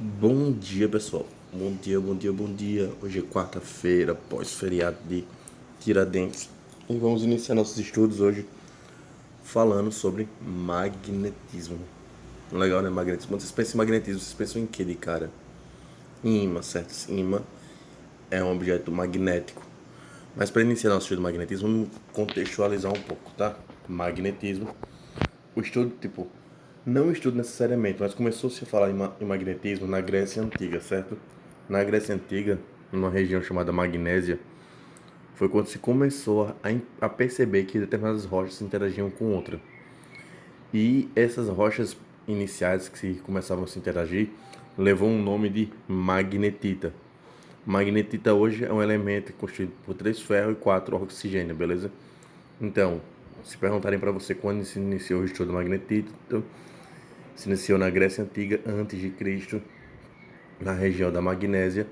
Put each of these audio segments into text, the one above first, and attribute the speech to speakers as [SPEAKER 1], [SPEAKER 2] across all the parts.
[SPEAKER 1] Bom dia, pessoal. Bom dia, bom dia, bom dia. Hoje é quarta-feira, pós-feriado de Tiradentes. E vamos iniciar nossos estudos hoje falando sobre magnetismo. Legal, né? Magnetismo. Quando vocês pensam em magnetismo, vocês pensam em quê de cara? Em ímã, certo? Ímã é um objeto magnético. Mas para iniciar nosso estudo de magnetismo, vamos contextualizar um pouco, tá? Magnetismo. O estudo, não o estudo necessariamente, mas começou-se a falar em magnetismo na Grécia Antiga, certo? Na Grécia Antiga, numa região chamada Magnésia, foi quando se começou a perceber que determinadas rochas interagiam com outra. E essas rochas iniciais que se começavam a se interagir levou um nome de magnetita. Magnetita hoje é um elemento constituído por 3 ferros e 4 oxigênio, beleza? Então, se perguntarem para você quando se iniciou o estudo do magnetita, se iniciou na Grécia Antiga, antes de Cristo, na região da Magnésia,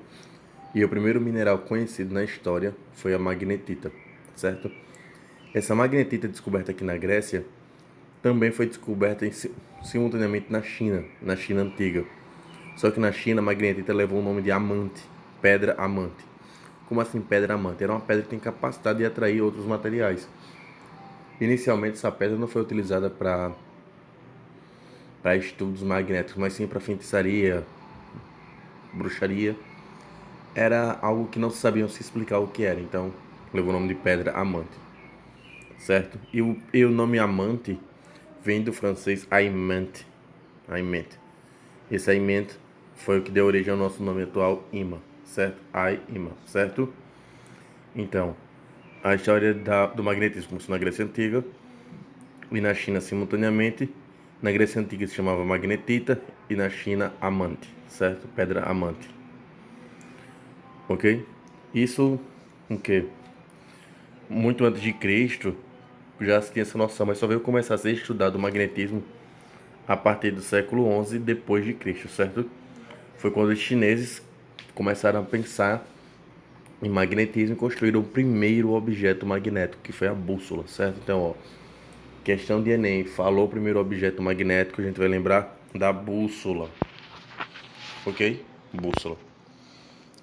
[SPEAKER 1] e o primeiro mineral conhecido na história foi a magnetita, certo? Essa magnetita descoberta aqui na Grécia também foi descoberta simultaneamente na China antiga. Só que na China a magnetita levou o nome de amante, pedra amante. Como assim pedra amante? Era uma pedra que tem capacidade de atrair outros materiais. Inicialmente essa pedra não foi utilizada para estudos magnéticos, mas sim para feitiçaria, bruxaria. Era algo que não sabiam se explicar o que era, então levou o nome de pedra amante, certo? E o nome amante vem do francês aimant, aimant. Esse aimant foi o que deu origem ao nosso nome atual, imã, certo? Imã, certo? Então, a história do magnetismo começou na Grécia Antiga e na China simultaneamente. Na Grécia Antiga se chamava magnetita e na China amante, certo? Pedra amante. Ok? Isso o que? Muito antes de Cristo já se tinha essa noção, mas só veio começar a ser estudado o magnetismo a partir do século XI depois de Cristo, certo? Foi quando os chineses começaram a pensar em magnetismo e construíram o primeiro objeto magnético, que foi a bússola, certo? Então, ó, questão de Enem, falou o primeiro objeto magnético, a gente vai lembrar da bússola, ok? Bússola.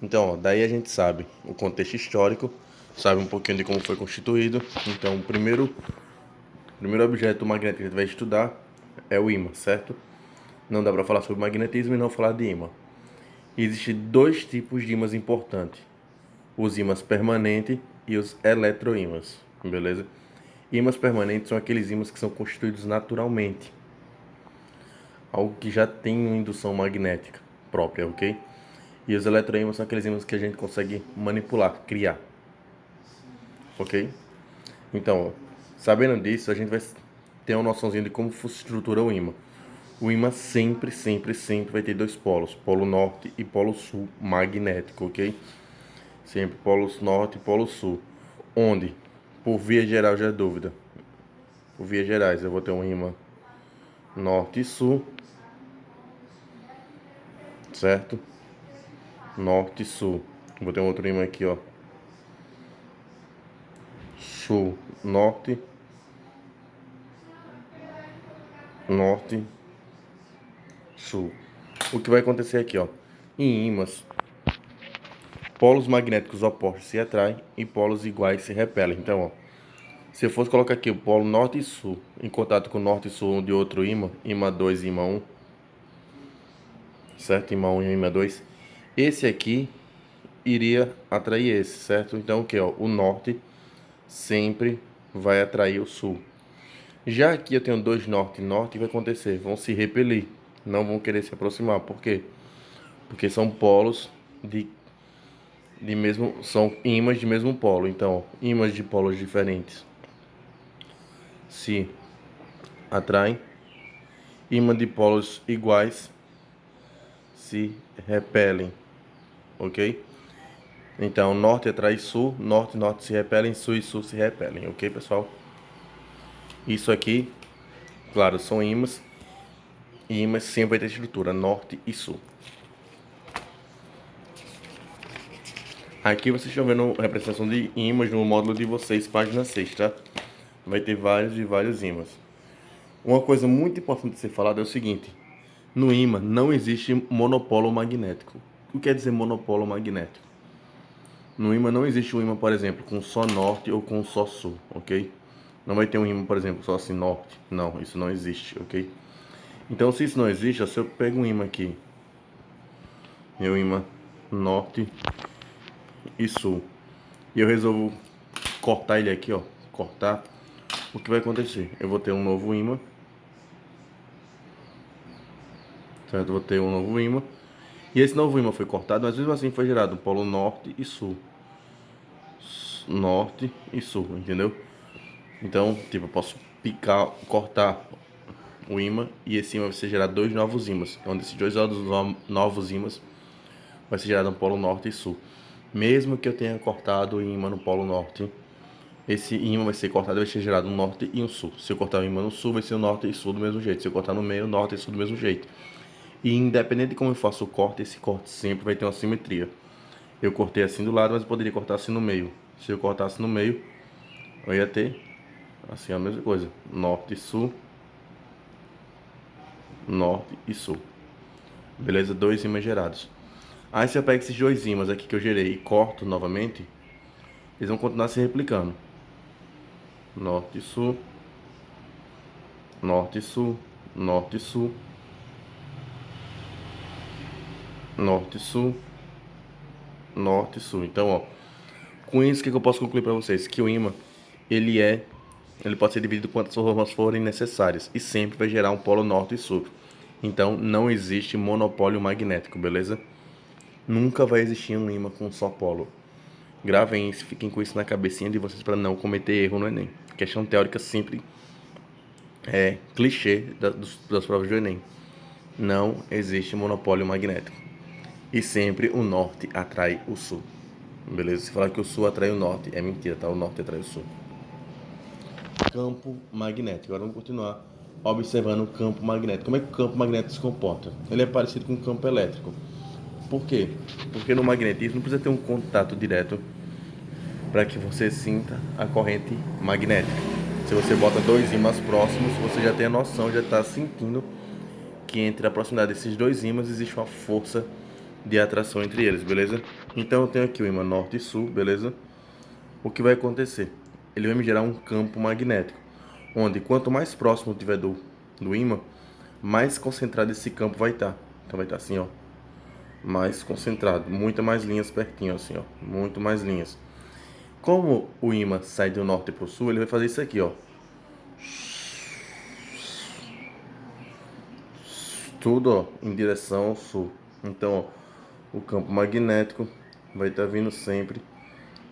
[SPEAKER 1] Então, ó, daí a gente sabe o contexto histórico, sabe um pouquinho de como foi constituído. Então, o primeiro objeto magnético que a gente vai estudar é o ímã, certo? Não dá para falar sobre magnetismo e não falar de ímã. Existem dois tipos de ímãs importantes: os ímãs permanentes e os eletroímãs, beleza? Ímãs permanentes são aqueles ímãs que são constituídos naturalmente, algo que já tem uma indução magnética própria, ok? E os eletroímãs são aqueles ímãs que a gente consegue manipular, criar, ok? Então, sabendo disso, a gente vai ter uma noçãozinha de como se estrutura o ímã. O ímã sempre, sempre, sempre vai ter dois polos, polo norte e polo sul magnético, ok? Sempre polo norte e polo sul. Onde, por via geral, já é dúvida. Por vias gerais, eu vou ter um ímã norte e sul, certo? Norte e sul. Vou ter um outro ímã aqui, ó. Sul, norte, norte, sul. O que vai acontecer aqui, ó? Em ímãs, polos magnéticos opostos se atraem e polos iguais se repelem. Então, ó, se eu fosse colocar aqui o polo norte e sul em contato com o norte e sul de outro ímã, ímã 2 e ímã 1, certo? Ímã 1 e ímã 2, esse aqui iria atrair esse, certo? Então, o que, ó? O norte sempre vai atrair o sul. Já aqui eu tenho dois norte e norte, o que vai acontecer? Vão se repelir, não vão querer se aproximar. Por quê? Porque são polos de mesmo, são ímãs de mesmo polo. Então, ímãs de polos diferentes se atraem, ímã de polos iguais se repelem, ok? Então, norte atrai sul, norte e norte se repelem, sul e sul se repelem, ok, pessoal? Isso aqui, claro, são ímãs, e ímãs sempre vai ter estrutura norte e sul. Aqui vocês estão vendo a representação de ímãs no módulo de vocês, página 6, tá? Vai ter vários e vários ímãs. Uma coisa muito importante de ser falada é o seguinte: No ímã não existe monopolo magnético. O que quer dizer monopolo magnético? No ímã não existe um ímã, por exemplo, com só norte ou com só sul, ok? Não vai ter um ímã, por exemplo, só assim norte. Não, isso não existe, ok? Então, se isso não existe, se eu pego um ímã aqui, meu ímã norte e sul, e eu resolvo cortar ele aqui, ó, cortar, o que vai acontecer? Eu vou ter um novo ímã, certo? Eu vou ter um novo ímã, e esse novo ímã foi cortado, mas mesmo assim foi gerado um polo norte e sul. Norte e sul, entendeu? Então, tipo, eu posso picar, cortar o ímã e esse ímã vai ser gerado dois novos ímãs, onde esses dois novos ímãs vai ser gerado um polo norte e sul. Mesmo que eu tenha cortado o ímã no polo norte, esse ímã vai ser cortado e vai ser gerado um norte e um sul. Se eu cortar o ímã no sul, vai ser o norte e sul do mesmo jeito. Se eu cortar no meio, norte e sul do mesmo jeito. E independente de como eu faço o corte, esse corte sempre vai ter uma simetria. Eu cortei assim do lado, mas eu poderia cortar assim no meio. Se eu cortasse no meio, eu ia ter assim a mesma coisa. Norte e sul, norte e sul. Beleza? Dois ímãs gerados. Aí se eu pego esses dois ímãs aqui que eu gerei e corto novamente, eles vão continuar se replicando. Norte e sul, norte e sul, norte e sul, norte e sul, norte e sul. Então, ó, com isso que eu posso concluir para vocês? Que o ímã, ele pode ser dividido quantas formas forem necessárias e sempre vai gerar um polo norte e sul. Então, não existe monopólio magnético, beleza? Nunca vai existir um ímã com um só polo. Gravem isso, fiquem com isso na cabecinha de vocês para não cometer erro no Enem. Questão teórica sempre é clichê das provas do Enem. Não existe monopólio magnético. E sempre o norte atrai o sul. Beleza? Se falar que o sul atrai o norte, é mentira, tá? O norte atrai o sul. Campo magnético. Agora vamos continuar observando o campo magnético. Como é que o campo magnético se comporta? Ele é parecido com o campo elétrico. Por quê? Porque no magnetismo não precisa ter um contato direto para que você sinta a corrente magnética. Se você bota dois ímãs próximos, você já tem a noção, já está sentindo que entre a proximidade desses dois ímãs existe uma força de atração entre eles, beleza? Então eu tenho aqui o ímã norte e sul, beleza? O que vai acontecer? Ele vai me gerar um campo magnético, onde quanto mais próximo eu tiver do ímã, mais concentrado esse campo vai estar. Então vai estar assim, ó, mais concentrado, muitas mais linhas pertinho, assim, ó, muito mais linhas. Como o ímã sai do norte para o sul, ele vai fazer isso aqui, ó. Tudo, ó, em direção ao sul. Então, ó, o campo magnético vai estar vindo sempre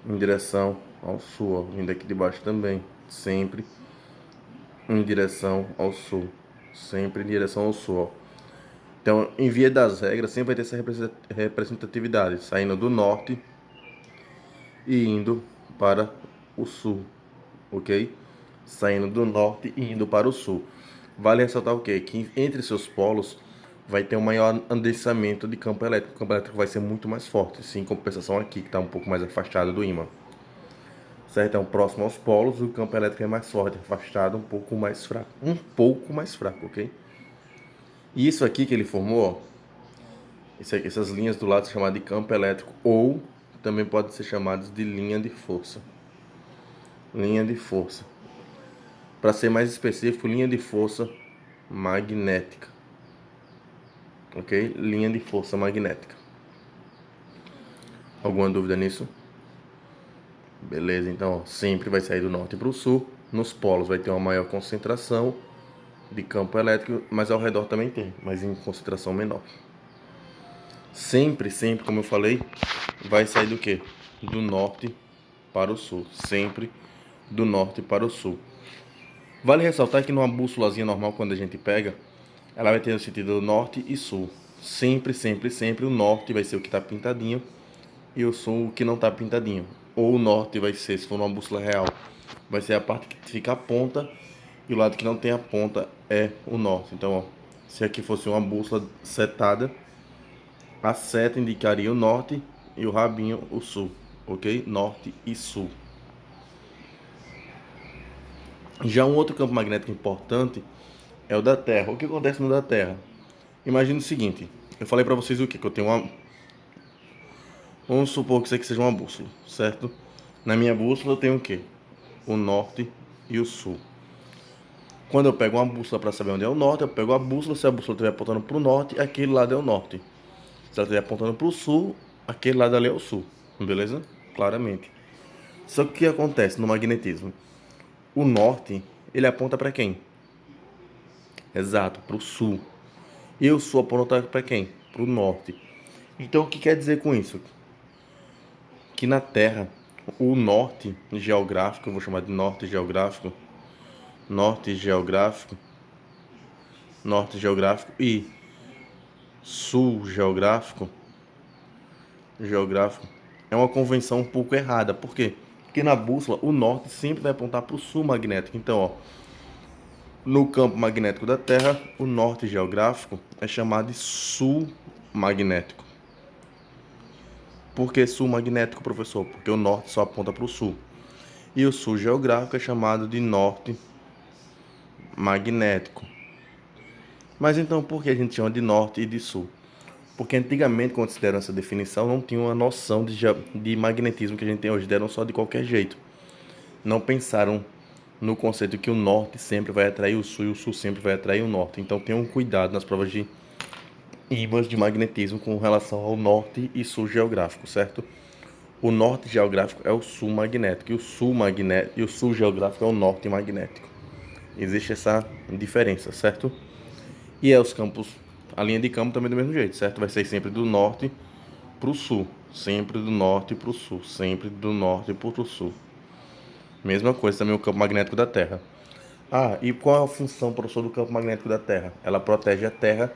[SPEAKER 1] em direção ao sul, ó. Vindo aqui de baixo também, sempre em direção ao sul. Sempre em direção ao sul, ó. Então, em via das regras, sempre vai ter essa representatividade, saindo do norte e indo para o sul, ok? Saindo do norte e indo para o sul. Vale ressaltar o quê? Que entre seus polos vai ter um maior adensamento de campo elétrico. O campo elétrico vai ser muito mais forte, sim, em compensação aqui, que está um pouco mais afastado do ímã. Certo? Então, próximo aos polos, o campo elétrico é mais forte, afastado, um pouco mais fraco. Um pouco mais fraco, ok? E isso aqui que ele formou, ó, essas linhas do lado são chamadas de campo elétrico, ou também pode ser chamadas de linha de força. Linha de força. Para ser mais específico, linha de força magnética. Ok? Linha de força magnética. Alguma dúvida nisso? Beleza, então ó, sempre vai sair do norte para o sul. Nos polos vai ter uma maior concentração de campo elétrico, mas ao redor também tem, mas em concentração menor. Sempre, sempre, como eu falei, vai sair do que? Do norte para o sul. Sempre do norte para o sul. Vale ressaltar que numa bússolazinha normal, quando a gente pega, ela vai ter no sentido norte e sul. Sempre, sempre, sempre o norte vai ser o que está pintadinho e o sul o que não está pintadinho. Ou o norte vai ser, se for uma bússola real, vai ser a parte que fica a ponta e o lado que não tem a ponta é o norte. Então, ó, se aqui fosse uma bússola setada, a seta indicaria o norte e o rabinho o sul, ok? Norte e sul. Já um outro campo magnético importante é o da Terra. O que acontece no da Terra? Imagina o seguinte, eu falei pra vocês o quê? Que eu tenho uma... Vamos supor que isso aqui seja uma bússola, certo? Na minha bússola eu tenho o quê? O norte e o sul. Quando eu pego uma bússola para saber onde é o norte, eu pego a bússola, se a bússola estiver apontando para o norte, aquele lado é o norte. Se ela estiver apontando para o sul, aquele lado ali é o sul. Beleza? Claramente. Só que o que acontece no magnetismo? O norte, ele aponta para quem? Exato, para o sul. E o sul aponta para quem? Para o norte. Então o que quer dizer com isso? Que na Terra, o norte geográfico, eu vou chamar de norte geográfico, norte geográfico, norte geográfico e sul geográfico, é uma convenção um pouco errada. Por quê? Porque na bússola o norte sempre vai apontar para o sul magnético. Então, ó, no campo magnético da Terra, o norte geográfico é chamado de sul magnético. Por que sul magnético, professor? Porque o norte só aponta para o sul. E o sul geográfico é chamado de norte magnético. Mas então por que a gente chama de norte e de sul? Porque antigamente, quando se deram essa definição, não tinham uma noção de magnetismo que a gente tem hoje, deram só de qualquer jeito. Não pensaram no conceito que o norte sempre vai atrair o sul e o sul sempre vai atrair o norte. Então tenham cuidado nas provas de ímãs de magnetismo com relação ao norte e sul geográfico, certo? O norte geográfico é o sul magnético e o sul geográfico é o norte magnético. Existe essa diferença, certo? E os campos, a linha de campo também do mesmo jeito, certo? Vai ser sempre do norte para o sul, sempre do norte para o sul, sempre do norte para o sul. Mesma coisa também o campo magnético da Terra. Ah, e qual é a função, professor, do campo magnético da Terra? Ela protege a Terra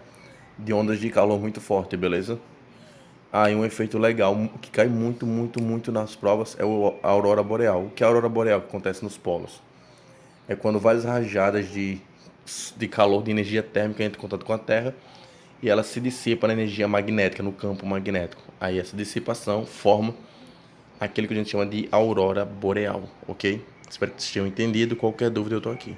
[SPEAKER 1] de ondas de calor muito forte, beleza? Ah, e um efeito legal que cai muito nas provas é a aurora boreal. O que é a aurora boreal que acontece nos polos? É quando várias rajadas de calor, de energia térmica entram em contato com a Terra e ela se dissipa na energia magnética, no campo magnético. Aí essa dissipação forma aquilo que a gente chama de aurora boreal, ok? Espero que vocês tenham entendido. Qualquer dúvida eu tô aqui.